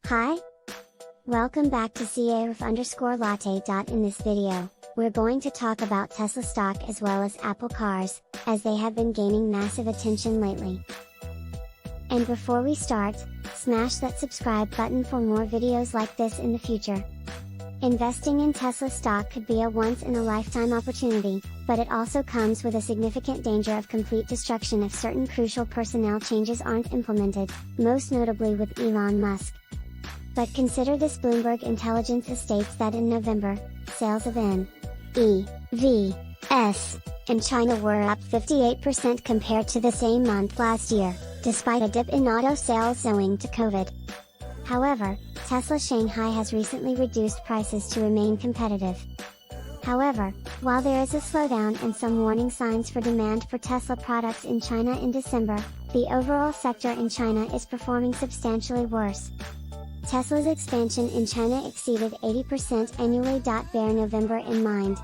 Hi! Welcome back to CARF_latte. In this video, we're going to talk about Tesla stock as well as Apple cars, as they have been gaining massive attention lately. And before we start, smash that subscribe button for more videos like this in the future. Investing in Tesla stock could be a once-in-a-lifetime opportunity, but it also comes with a significant danger of complete destruction if certain crucial personnel changes aren't implemented, most notably with Elon Musk. But consider this: Bloomberg Intelligence states that in November, sales of EVs in China were up 58% compared to the same month last year, despite a dip in auto sales owing to COVID. However, Tesla Shanghai has recently reduced prices to remain competitive. However, while there is a slowdown and some warning signs for demand for Tesla products in China in December, the overall sector in China is performing substantially worse. Tesla's expansion in China exceeded 80% annually. Bear November in mind.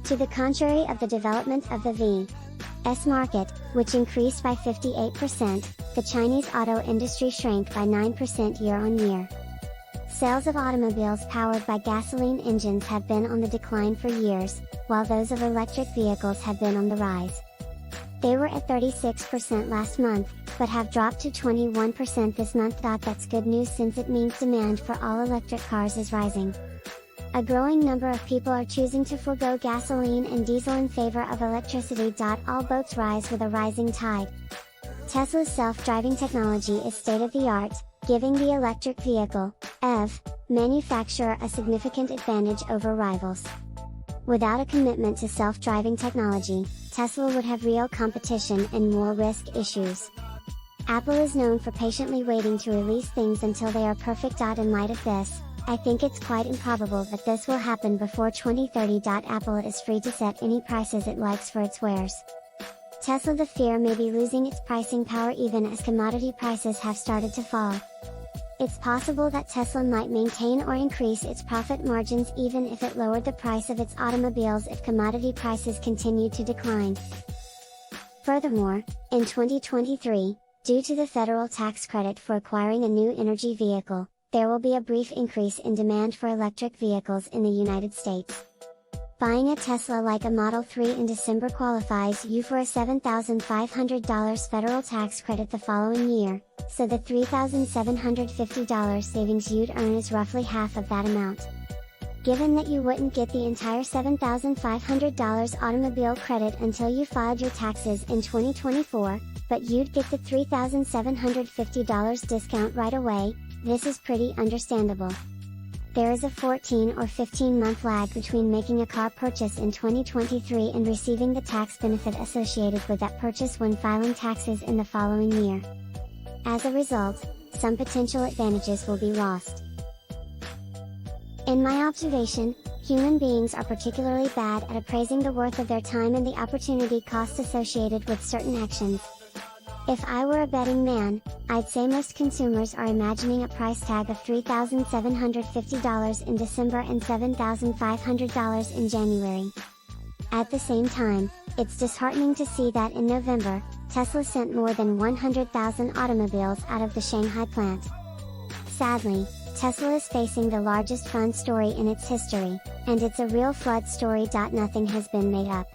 To the contrary of the development of the V.S. market, which increased by 58%, the Chinese auto industry shrank by 9% year-on-year. Sales of automobiles powered by gasoline engines have been on the decline for years, while those of electric vehicles have been on the rise. They were at 36% last month, but have dropped to 21% this month. That's good news, since it means demand for all electric cars is rising. A growing number of people are choosing to forego gasoline and diesel in favor of electricity. All boats rise with a rising tide. Tesla's self-driving technology is state-of-the-art, giving the electric vehicle, EV, manufacturer a significant advantage over rivals. Without a commitment to self-driving technology, Tesla would have real competition and more risk issues. Apple is known for patiently waiting to release things until they are perfect. In light of this, I think it's quite improbable that this will happen before 2030. Apple is free to set any prices it likes for its wares. Tesla: the fear may be losing its pricing power even as commodity prices have started to fall. It's possible that Tesla might maintain or increase its profit margins even if it lowered the price of its automobiles if commodity prices continue to decline. Furthermore, in 2023, due to the federal tax credit for acquiring a new energy vehicle, there will be a brief increase in demand for electric vehicles in the United States. Buying a Tesla like a Model 3 in December qualifies you for a $7,500 federal tax credit the following year, so the $3,750 savings you'd earn is roughly half of that amount. Given that you wouldn't get the entire $7,500 automobile credit until you filed your taxes in 2024, but you'd get the $3,750 discount right away, this is pretty understandable. There is a 14 or 15-month lag between making a car purchase in 2023 and receiving the tax benefit associated with that purchase when filing taxes in the following year. As a result, some potential advantages will be lost. In my observation, human beings are particularly bad at appraising the worth of their time and the opportunity cost associated with certain actions. If I were a betting man, I'd say most consumers are imagining a price tag of $3,750 in December and $7,500 in January. At the same time, it's disheartening to see that in November, Tesla sent more than 100,000 automobiles out of the Shanghai plant. Sadly, Tesla is facing the largest fund story in its history, and it's a real flood story. Nothing has been made up.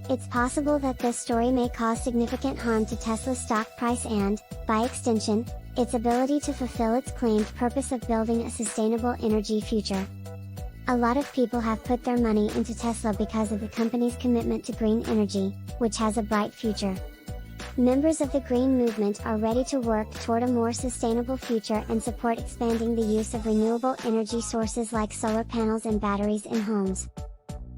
It's possible that this story may cause significant harm to Tesla's stock price and, by extension, its ability to fulfill its claimed purpose of building a sustainable energy future. A lot of people have put their money into Tesla because of the company's commitment to green energy, which has a bright future. Members of the green movement are ready to work toward a more sustainable future and support expanding the use of renewable energy sources like solar panels and batteries in homes.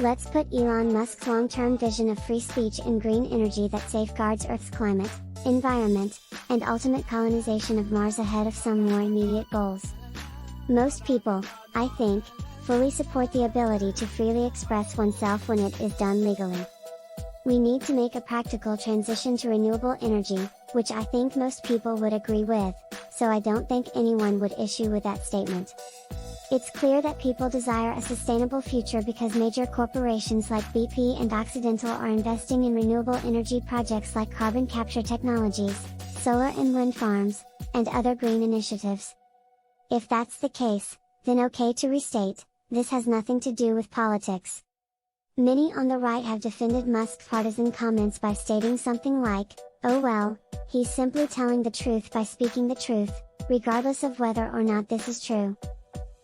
Let's put Elon Musk's long-term vision of free speech and green energy that safeguards Earth's climate, environment, and ultimate colonization of Mars ahead of some more immediate goals. Most people, I think, fully support the ability to freely express oneself when it is done legally. We need to make a practical transition to renewable energy, which I think most people would agree with, so I don't think anyone would issue with that statement. It's clear that people desire a sustainable future because major corporations like BP and Occidental are investing in renewable energy projects like carbon capture technologies, solar and wind farms, and other green initiatives. If that's the case, then okay to restate, this has nothing to do with politics. Many on the right have defended Musk's partisan comments by stating something like, "Oh well, he's simply telling the truth by speaking the truth, regardless of whether or not this is true."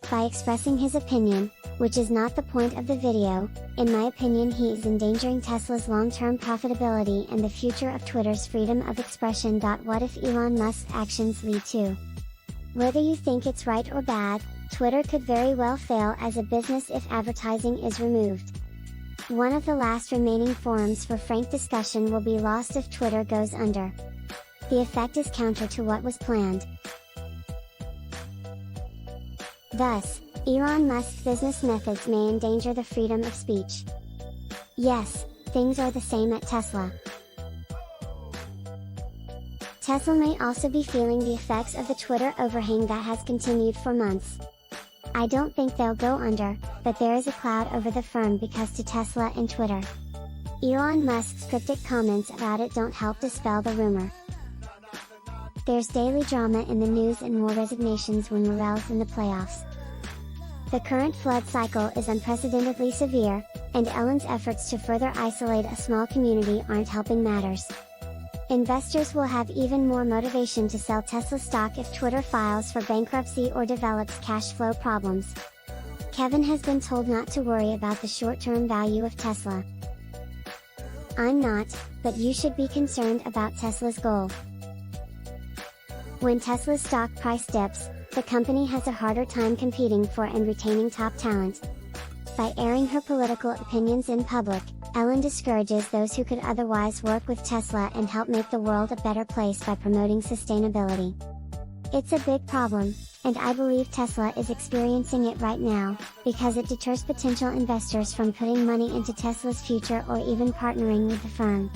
By expressing his opinion, which is not the point of the video, in my opinion he is endangering Tesla's long-term profitability and the future of Twitter's freedom of expression. What if Elon Musk's actions lead to? Whether you think it's right or bad, Twitter could very well fail as a business if advertising is removed. One of the last remaining forums for frank discussion will be lost if Twitter goes under. The effect is counter to what was planned. Thus, Elon Musk's business methods may endanger the freedom of speech. Yes, things are the same at Tesla. Tesla may also be feeling the effects of the Twitter overhang that has continued for months. I don't think they'll go under, but there is a cloud over the firm because to Tesla and Twitter. Elon Musk's cryptic comments about it don't help dispel the rumor. There's daily drama in the news and more resignations when morale's in the playoffs. The current flood cycle is unprecedentedly severe, and Elon's efforts to further isolate a small community aren't helping matters. Investors will have even more motivation to sell Tesla stock if Twitter files for bankruptcy or develops cash flow problems. Kevin has been told not to worry about the short-term value of Tesla. I'm not, but you should be concerned about Tesla's goal. When Tesla's stock price dips, the company has a harder time competing for and retaining top talent. By airing her political opinions in public, Elon discourages those who could otherwise work with Tesla and help make the world a better place by promoting sustainability. It's a big problem, and I believe Tesla is experiencing it right now, because it deters potential investors from putting money into Tesla's future or even partnering with the firm.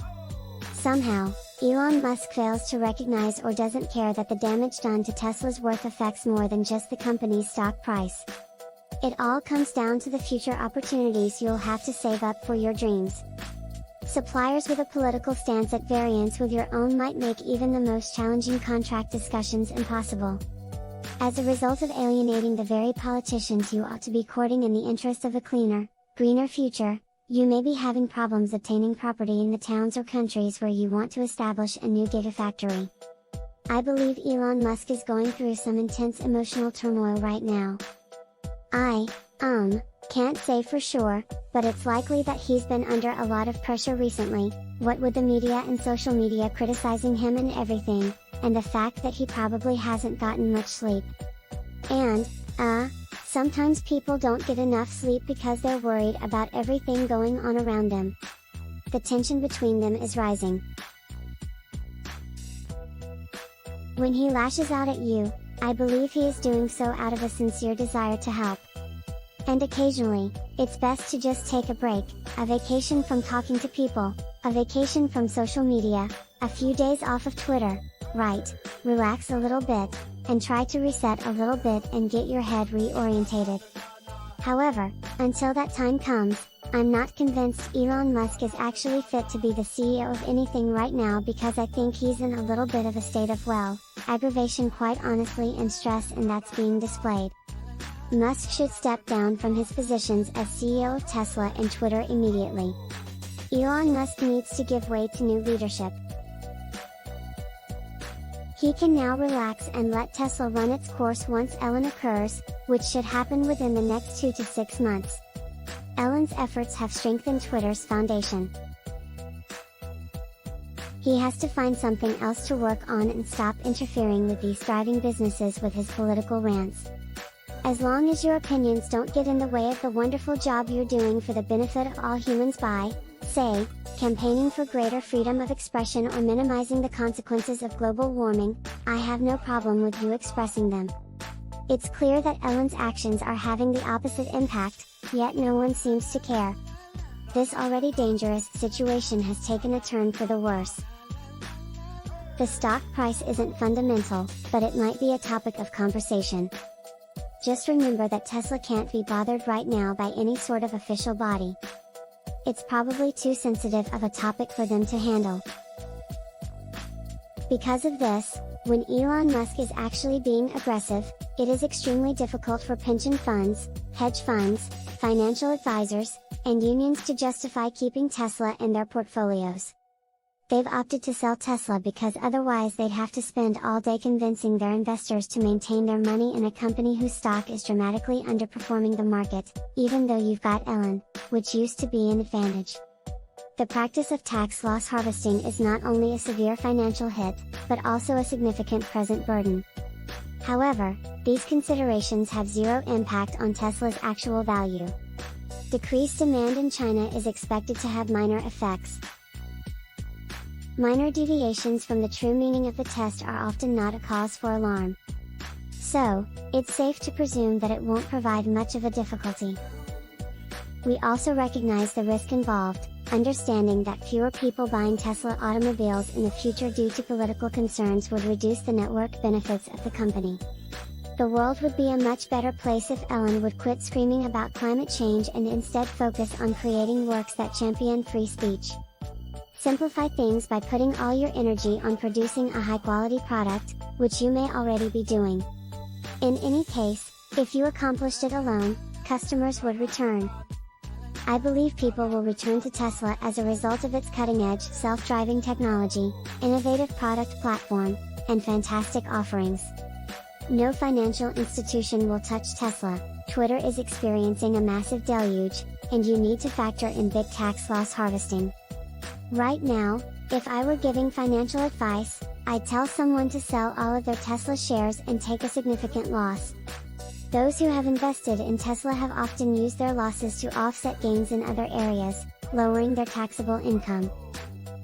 Somehow, Elon Musk fails to recognize or doesn't care that the damage done to Tesla's worth affects more than just the company's stock price. It all comes down to the future opportunities you'll have to save up for your dreams. Suppliers with a political stance at variance with your own might make even the most challenging contract discussions impossible. As a result of alienating the very politicians you ought to be courting in the interest of a cleaner, greener future, you may be having problems obtaining property in the towns or countries where you want to establish a new gigafactory. I believe Elon Musk is going through some intense emotional turmoil right now. I can't say for sure, but it's likely that he's been under a lot of pressure recently, what with the media and social media criticizing him and everything, and the fact that he probably hasn't gotten much sleep. And, sometimes people don't get enough sleep because they're worried about everything going on around them. The tension between them is rising. When he lashes out at you, I believe he is doing so out of a sincere desire to help. And occasionally, it's best to just take a break, a vacation from talking to people, a vacation from social media, a few days off of Twitter, right, relax a little bit, and try to reset a little bit and get your head reorientated. However, until that time comes, I'm not convinced Elon Musk is actually fit to be the CEO of anything right now because I think he's in a little bit of a state of aggravation quite honestly and stress, and that's being displayed. Musk should step down from his positions as CEO of Tesla and Twitter immediately. Elon Musk needs to give way to new leadership. He can now relax and let Tesla run its course once Elon occurs, which should happen within the next 2 to 6 months. Elon's efforts have strengthened Twitter's foundation. He has to find something else to work on and stop interfering with these thriving businesses with his political rants. As long as your opinions don't get in the way of the wonderful job you're doing for the benefit of all humans by, say, campaigning for greater freedom of expression or minimizing the consequences of global warming, I have no problem with you expressing them. It's clear that Elon's actions are having the opposite impact, yet no one seems to care. This already dangerous situation has taken a turn for the worse. The stock price isn't fundamental, but it might be a topic of conversation. Just remember that Tesla can't be bothered right now by any sort of official body. It's probably too sensitive of a topic for them to handle. Because of this, when Elon Musk is actually being aggressive, it is extremely difficult for pension funds, hedge funds, financial advisors, and unions to justify keeping Tesla in their portfolios. They've opted to sell Tesla because otherwise they'd have to spend all day convincing their investors to maintain their money in a company whose stock is dramatically underperforming the market, even though you've got Elon, which used to be an advantage. The practice of tax loss harvesting is not only a severe financial hit, but also a significant present burden. However, these considerations have zero impact on Tesla's actual value. Decreased demand in China is expected to have minor effects. Minor deviations from the true meaning of the test are often not a cause for alarm. So, it's safe to presume that it won't provide much of a difficulty. We also recognize the risk involved, understanding that fewer people buying Tesla automobiles in the future due to political concerns would reduce the network benefits of the company. The world would be a much better place if Elon would quit screaming about climate change and instead focus on creating works that champion free speech. Simplify things by putting all your energy on producing a high-quality product, which you may already be doing. In any case, if you accomplished it alone, customers would return. I believe people will return to Tesla as a result of its cutting-edge self-driving technology, innovative product platform, and fantastic offerings. No financial institution will touch Tesla. Twitter is experiencing a massive deluge, and you need to factor in big tax loss harvesting. Right now, if I were giving financial advice, I'd tell someone to sell all of their Tesla shares and take a significant loss. Those who have invested in Tesla have often used their losses to offset gains in other areas, lowering their taxable income.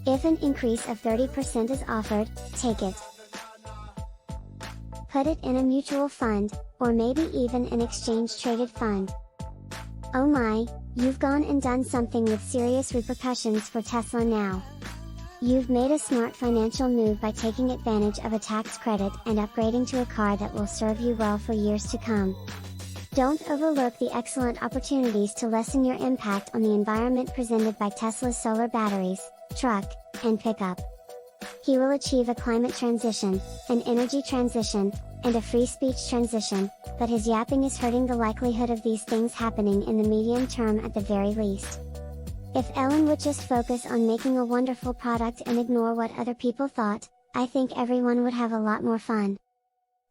If an increase of 30% is offered, take it. Put it in a mutual fund, or maybe even an exchange-traded fund. Oh my, you've gone and done something with serious repercussions for Tesla now. You've made a smart financial move by taking advantage of a tax credit and upgrading to a car that will serve you well for years to come. Don't overlook the excellent opportunities to lessen your impact on the environment presented by Tesla's solar batteries, truck, and pickup. He will achieve a climate transition, an energy transition, and a free speech transition, but his yapping is hurting the likelihood of these things happening in the medium term at the very least. If Elon would just focus on making a wonderful product and ignore what other people thought, I think everyone would have a lot more fun.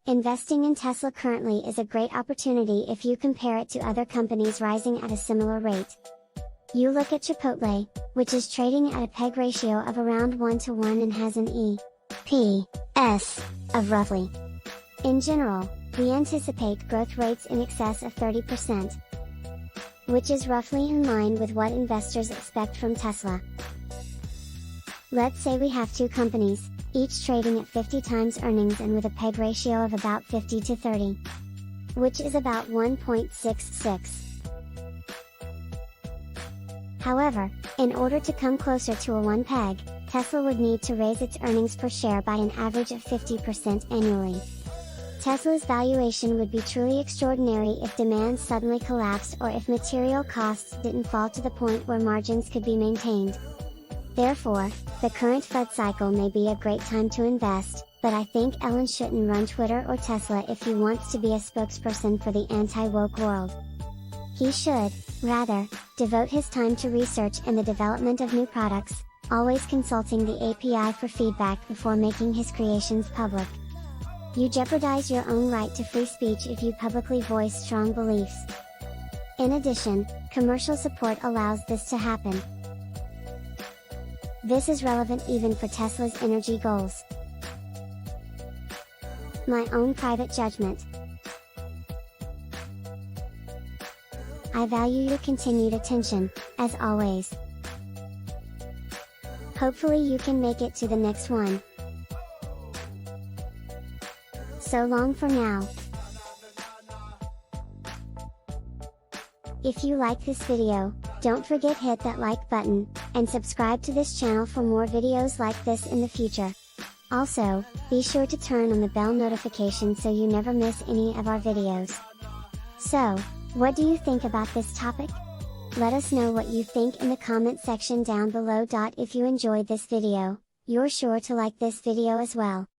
Investing in Tesla currently is a great opportunity if you compare it to other companies rising at a similar rate. You look at Chipotle, which is trading at a PEG ratio of around 1:1 and has an EPS of roughly. In general, we anticipate growth rates in excess of 30%, which is roughly in line with what investors expect from Tesla. Let's say we have two companies, each trading at 50 times earnings and with a PEG ratio of about 50 to 30, which is about 1.66. However, in order to come closer to a 1 PEG, Tesla would need to raise its earnings per share by an average of 50% annually. Tesla's valuation would be truly extraordinary if demand suddenly collapsed or if material costs didn't fall to the point where margins could be maintained. Therefore, the current FUD cycle may be a great time to invest, but I think Elon shouldn't run Twitter or Tesla if he wants to be a spokesperson for the anti-woke world. He should, rather, devote his time to research and the development of new products, always consulting the API for feedback before making his creations public. You jeopardize your own right to free speech if you publicly voice strong beliefs. In addition, commercial support allows this to happen. This is relevant even for Tesla's energy goals. My own private judgment. I value your continued attention, as always. Hopefully you can make it to the next one. So long for now. If you like this video, don't forget hit that like button, and subscribe to this channel for more videos like this in the future. Also, be sure to turn on the bell notification so you never miss any of our videos. So, what do you think about this topic? Let us know what you think in the comment section down below. If you enjoyed this video, you're sure to like this video as well.